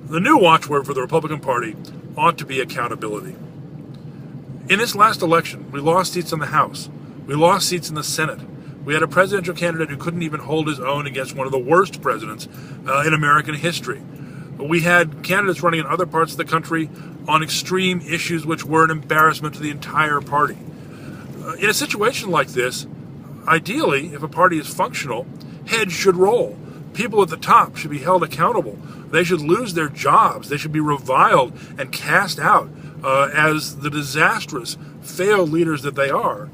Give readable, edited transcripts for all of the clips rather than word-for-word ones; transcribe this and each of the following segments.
The new watchword for the Republican Party ought to be accountability. In this last election, we lost seats in the House. We lost seats in the Senate. We had a presidential candidate who couldn't even hold his own against one of the worst presidents in American history. We had candidates running in other parts of the country on extreme issues which were an embarrassment to the entire party. In a situation like this, ideally, if a party is functional, heads should roll. People at the top should be held accountable. They should lose their jobs. They should be reviled and cast out as the disastrous, failed leaders that they are.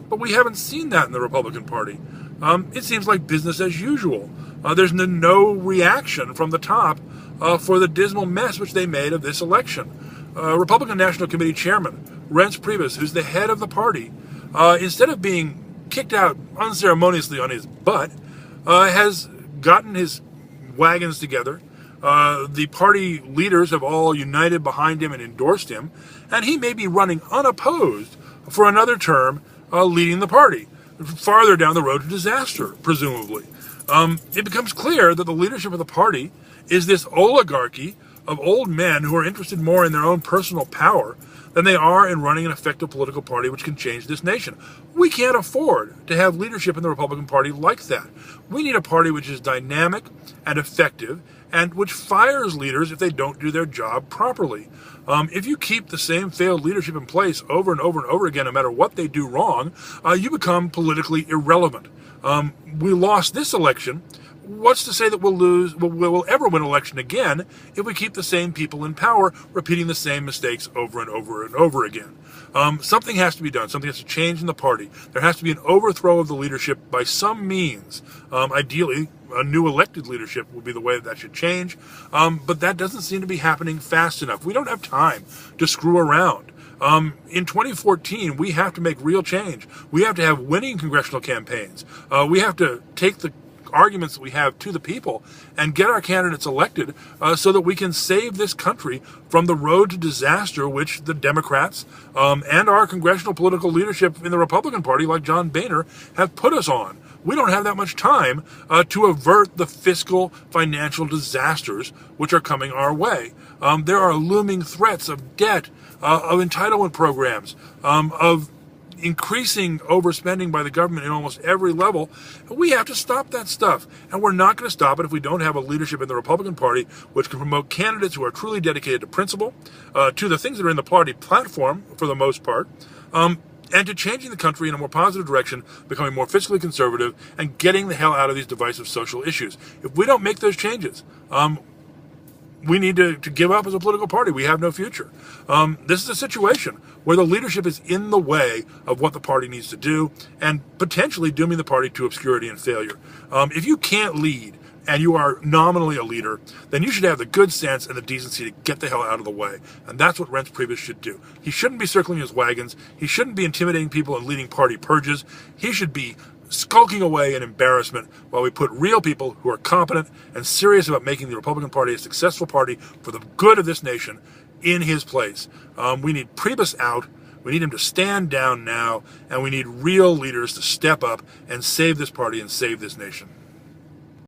But we haven't seen that in the Republican Party. It seems like business as usual. There's no reaction from the top for the dismal mess which they made of this election. Republican National Committee Chairman Reince Priebus, who's the head of the party, instead of being kicked out unceremoniously on his butt, has gotten his wagons together. The party leaders have all united behind him and endorsed him, and he may be running unopposed for another term, leading the party farther down the road to disaster, presumably. It becomes clear that the leadership of the party is this oligarchy of old men who are interested more in their own personal power than they are in running an effective political party which can change this nation. We can't afford to have leadership in the Republican Party like that. We need a party which is dynamic and effective and which fires leaders if they don't do their job properly. If you keep the same failed leadership in place over and over and over again, no matter what they do wrong, you become politically irrelevant. We lost this election. What's to say that we'll ever win an election again if we keep the same people in power repeating the same mistakes over and over and over again? Something has to be done. Something has to change in the party. There has to be an overthrow of the leadership by some means. Ideally, a new elected leadership would be the way that should change. But that doesn't seem to be happening fast enough. We don't have time to screw around. In 2014, we have to make real change. We have to have winning congressional campaigns. We have to take the arguments that we have to the people and get our candidates elected so that we can save this country from the road to disaster which the Democrats and our congressional political leadership in the Republican Party, like John Boehner, have put us on. We don't have that much time to avert the fiscal, financial disasters which are coming our way. There are looming threats of debt, of entitlement programs, of increasing overspending by the government in almost every level. We have to stop that stuff. And we're not going to stop it if we don't have a leadership in the Republican Party which can promote candidates who are truly dedicated to principle, to the things that are in the party platform for the most part, and to changing the country in a more positive direction, becoming more fiscally conservative, and getting the hell out of these divisive social issues. If we don't make those changes, we need to give up as a political party. We have no future. This is a situation where the leadership is in the way of what the party needs to do and potentially dooming the party to obscurity and failure. If you can't lead and you are nominally a leader, then you should have the good sense and the decency to get the hell out of the way. And that's what Reince Priebus should do. He shouldn't be circling his wagons. He shouldn't be intimidating people and leading party purges. He should be skulking away in embarrassment while we put real people who are competent and serious about making the Republican Party a successful party for the good of this nation in his place. We need Priebus out. We need him to stand down now, and we need real leaders to step up and save this party and save this nation.